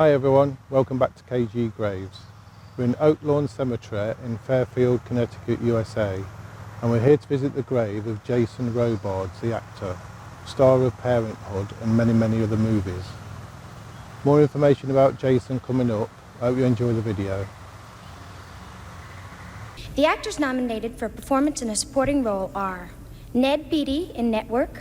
Hi everyone, welcome back to KG Graves. We're in Oaklawn Cemetery in Fairfield, Connecticut, USA, and we're here to visit the grave of Jason Robards, the actor, star of Parenthood and many other movies. More information about Jason coming up. I hope you enjoy the video. The actors nominated for performance in a supporting role are Ned Beatty in Network,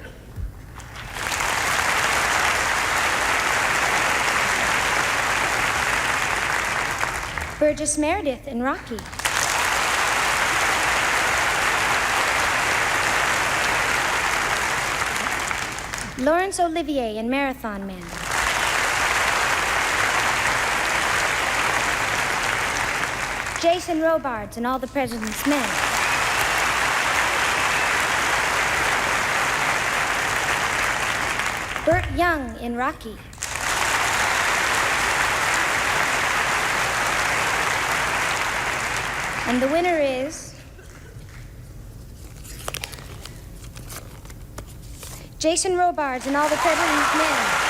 Burgess Meredith in Rocky, Laurence Olivier in Marathon Man, Jason Robards in All the President's Men, Burt Young in Rocky, and the winner is Jason Robards in All the President's Men.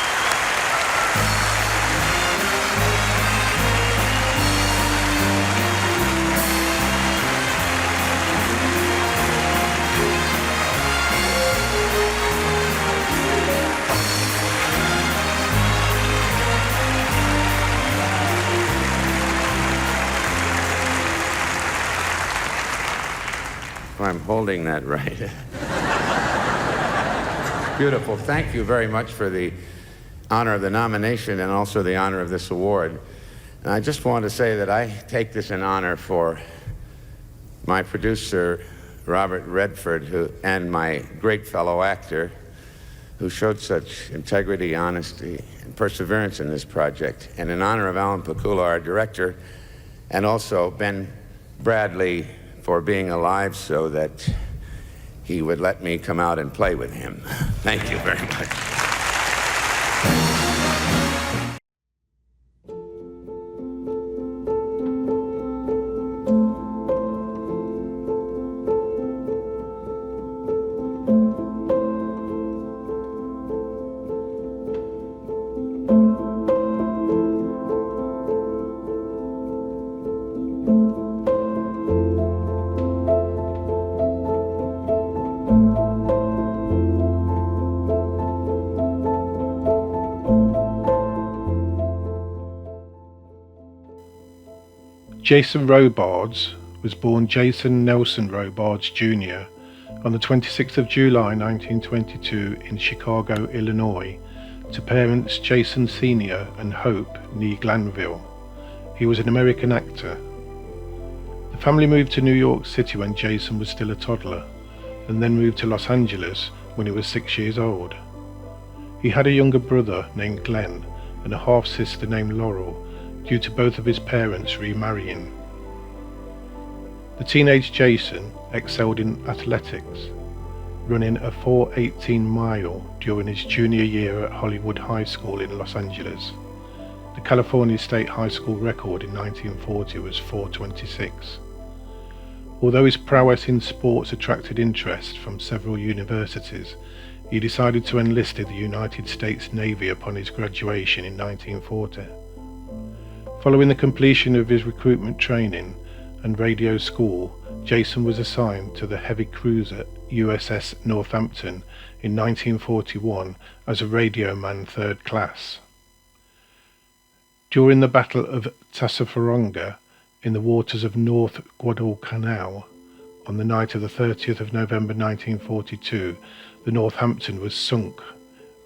I'm holding that right. Beautiful. Thank you very much for the honor of the nomination and also the honor of this award. And I just want to say that I take this in honor for my producer, Robert Redford, and my great fellow actor, who showed such integrity, honesty, and perseverance in this project, and in honor of Alan Pakula, our director, and also Ben Bradley, for being alive so that he would let me come out and play with him. Thank you very much. Jason Robards was born Jason Nelson Robards Jr. on the 26th of July 1922 in Chicago, Illinois, to parents Jason Sr. and Hope née Glanville. He was an American actor. The family moved to New York City when Jason was still a toddler, and then moved to Los Angeles when he was 6 years old. He had a younger brother named Glenn and a half-sister named Laurel, due to both of his parents remarrying. The teenage Jason excelled in athletics, running a 4:18 mile during his junior year at Hollywood High School in Los Angeles. The California State High School record in 1940 was 4:26. Although his prowess in sports attracted interest from several universities, he decided to enlist in the United States Navy upon his graduation in 1940. Following the completion of his recruitment training and radio school, Jason was assigned to the heavy cruiser USS Northampton in 1941 as a radio man 3rd class. During the Battle of Tassafaronga in the waters of North Guadalcanal, on the night of the 30th of November 1942, the Northampton was sunk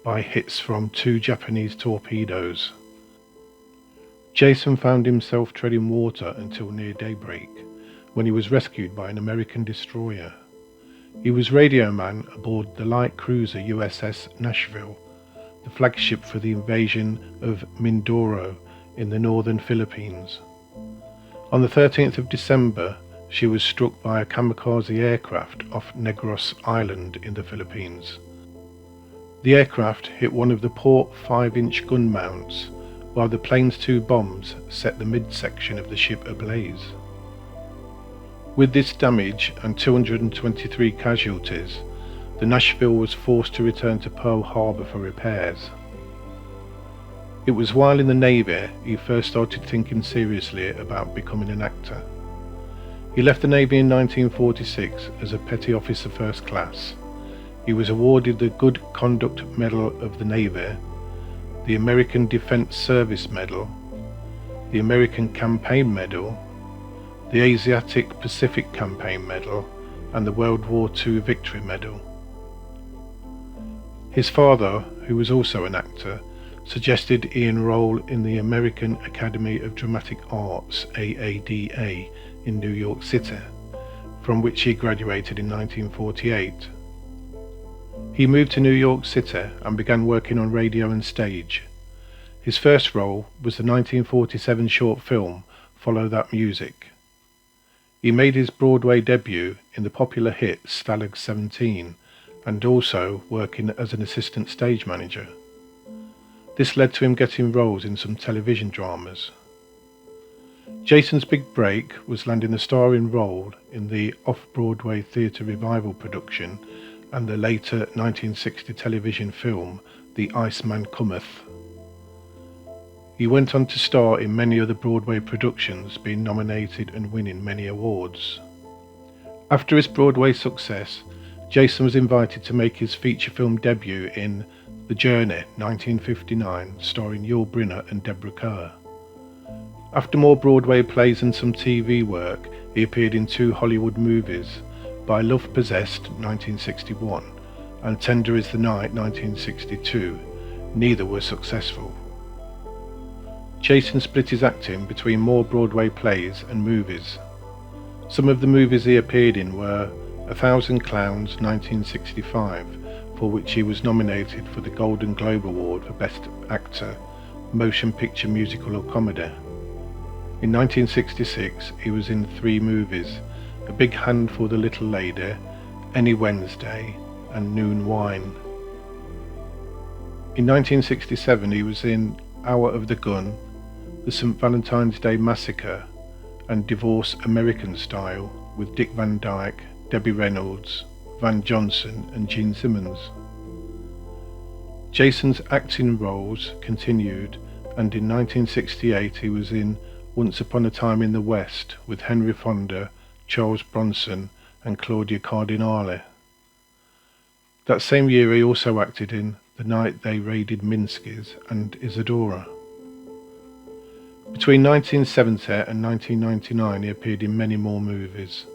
by hits from 2 Japanese torpedoes. Jason found himself treading water until near daybreak, when he was rescued by an American destroyer. He was radio man aboard the light cruiser USS Nashville, the flagship for the invasion of Mindoro in the northern Philippines. On the 13th of December, she was struck by a kamikaze aircraft off Negros Island in the Philippines. The aircraft hit one of the port 5-inch gun mounts, while the plane's 2 bombs set the midsection of the ship ablaze. With this damage and 223 casualties, the Nashville was forced to return to Pearl Harbor for repairs. It was while in the Navy he first started thinking seriously about becoming an actor. He left the Navy in 1946 as a petty officer first class. He was awarded the Good Conduct Medal of the Navy, the American Defense Service Medal, the American Campaign Medal, the Asiatic Pacific Campaign Medal, and the World War II Victory Medal. His father, who was also an actor, suggested he enroll in the American Academy of Dramatic Arts, AADA, in New York City, from which he graduated in 1948. He moved to New York City and began working on radio and stage. His first role was the 1947 short film Follow That Music. He made his Broadway debut in the popular hit Stalag 17 and also working as an assistant stage manager. This led to him getting roles in some television dramas. Jason's big break was landing a starring role in the off-Broadway theatre revival production and the later 1960 television film The Iceman Cometh. He went on to star in many other Broadway productions, being nominated and winning many awards. After his Broadway success, Jason was invited to make his feature film debut in The Journey, 1959, starring Yul Brynner and Deborah Kerr. After more Broadway plays and some TV work, he appeared in 2 Hollywood movies, By Love Possessed, 1961, and Tender Is the Night, 1962. Neither were successful. Jason split his acting between more Broadway plays and movies. Some of the movies he appeared in were 1,000 Clowns, 1965, for which he was nominated for the Golden Globe Award for Best Actor, Motion Picture Musical or Comedy. In 1966, he was in 3 movies, A Big Hand for the Little Lady, Any Wednesday, and Noon Wine. In 1967, he was in Hour of the Gun, The St. Valentine's Day Massacre, and Divorce American Style with Dick Van Dyke, Debbie Reynolds, Van Johnson, and Gene Simmons. Jason's acting roles continued, and in 1968 he was in Once Upon a Time in the West with Henry Fonda, Charles Bronson, and Claudia Cardinale. That same year he also acted in The Night They Raided Minsky's and Isadora. Between 1970 and 1999 he appeared in many more movies.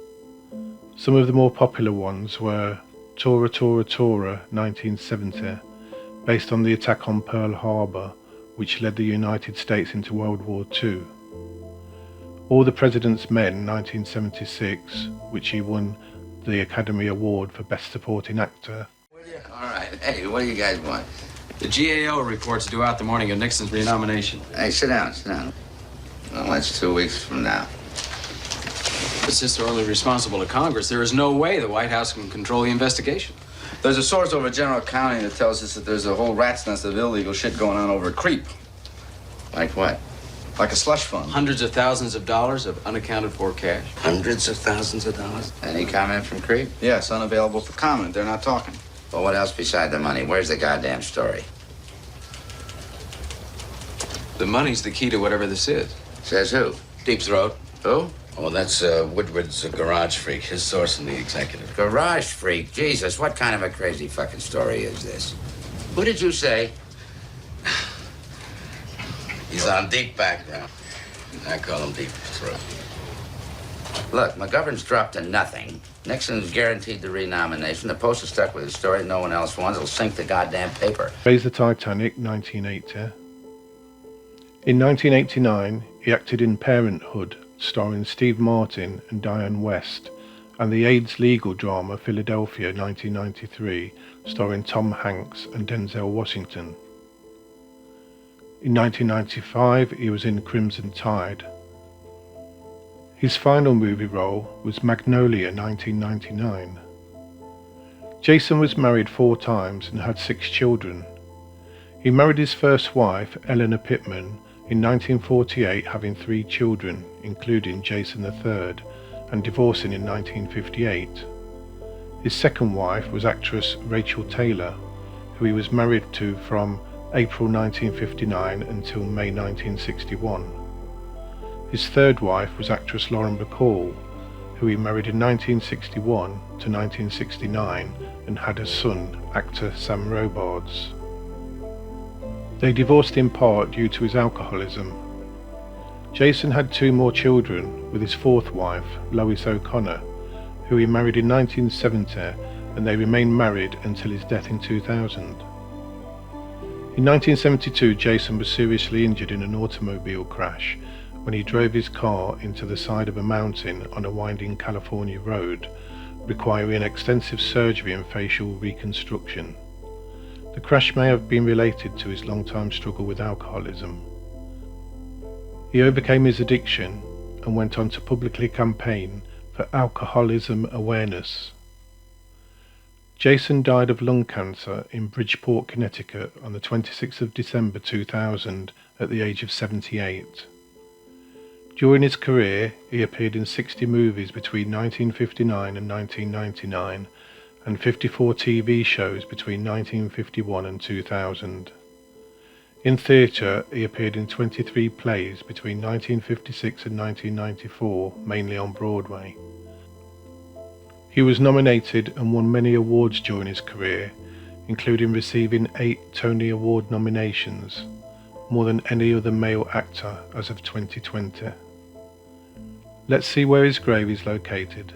Some of the more popular ones were Tora Tora Tora, 1970, based on the attack on Pearl Harbor, which led the United States into World War II. All the President's Men, 1976, which he won the Academy Award for Best Supporting Actor. All right. Hey, what do you guys want? The GAO report's due out the morning of Nixon's renomination. Hey, sit down, sit down. Well, that's 2 weeks from now. It's just only responsible to Congress. There is no way the White House can control the investigation. There's a source over General County that tells us that there's a whole rat's nest of illegal shit going on over at Creep. Like what? Like a slush fund. Hundreds of thousands of dollars of unaccounted for cash. Hundreds of thousands of dollars? Any comment from Creep? Yes, unavailable for comment. They're not talking. Well, what else beside the money? Where's the goddamn story? The money's the key to whatever this is. Says who? Deep Throat. Who? Oh, that's Woodward's garage freak, his source in the executive. Garage freak? Jesus, what kind of a crazy fucking story is this? Who did you say? He's on deep background. I call him Deep Throat. Look, McGovern's dropped to nothing. Nixon's guaranteed the renomination. The Post is stuck with his story no one else wants. It'll sink the goddamn paper. Raise the Titanic, 1980. In 1989, he acted in Parenthood, starring Steve Martin and Diane West, and the AIDS legal drama Philadelphia, 1993, starring Tom Hanks and Denzel Washington. In 1995, he was in Crimson Tide. His final movie role was Magnolia, 1999. Jason was married 4 times and had 6 children. He married his first wife, Eleanor Pittman, in 1948, having 3 children, including Jason III, and divorcing in 1958. His second wife was actress Rachel Taylor, who he was married to from April 1959 until May 1961. His third wife was actress Lauren Bacall, who he married in 1961 to 1969 and had a son, actor Sam Robards. They divorced in part due to his alcoholism. Jason had 2 more children with his fourth wife, Lois O'Connor, who he married in 1970, and they remained married until his death in 2000. In 1972, Jason was seriously injured in an automobile crash when he drove his car into the side of a mountain on a winding California road, requiring extensive surgery and facial reconstruction. The crash may have been related to his long-time struggle with alcoholism. He overcame his addiction and went on to publicly campaign for alcoholism awareness. Jason died of lung cancer in Bridgeport, Connecticut on the 26th of December 2000 at the age of 78. During his career, he appeared in 60 movies between 1959 and 1999 and 54 TV shows between 1951 and 2000. In theatre, he appeared in 23 plays between 1956 and 1994, mainly on Broadway. He was nominated and won many awards during his career, including receiving 8 Tony Award nominations, more than any other male actor as of 2020. Let's see where his grave is located.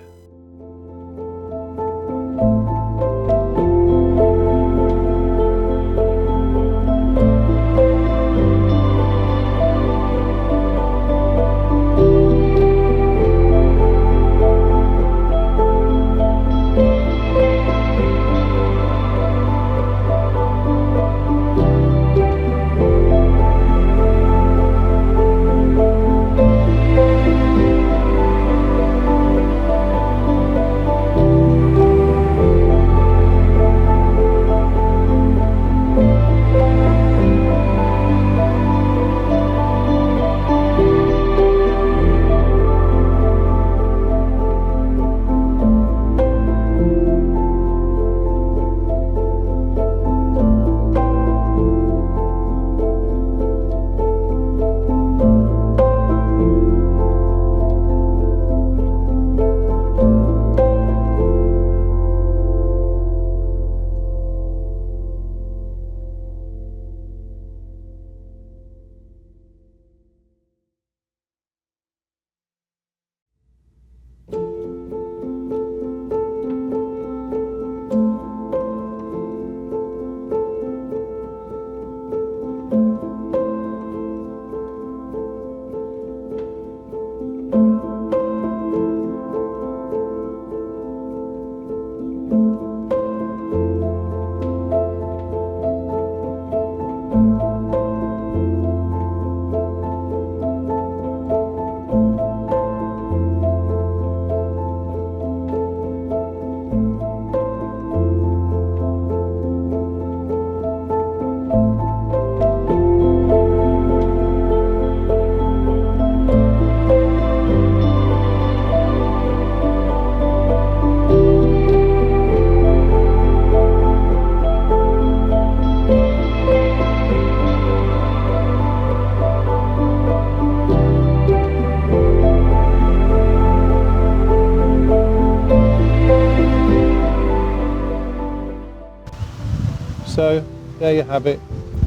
So there you have it,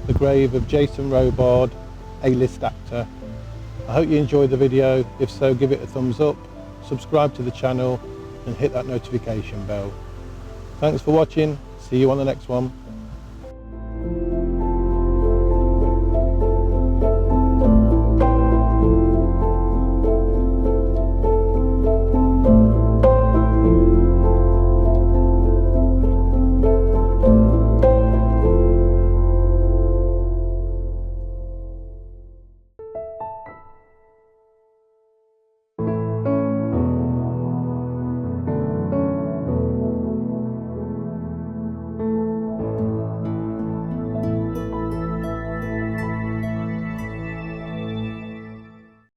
the grave of Jason Robard, A-list actor. I hope you enjoyed the video. If so, give it a thumbs up, subscribe to the channel and hit that notification bell. Thanks for watching. See you on the next one.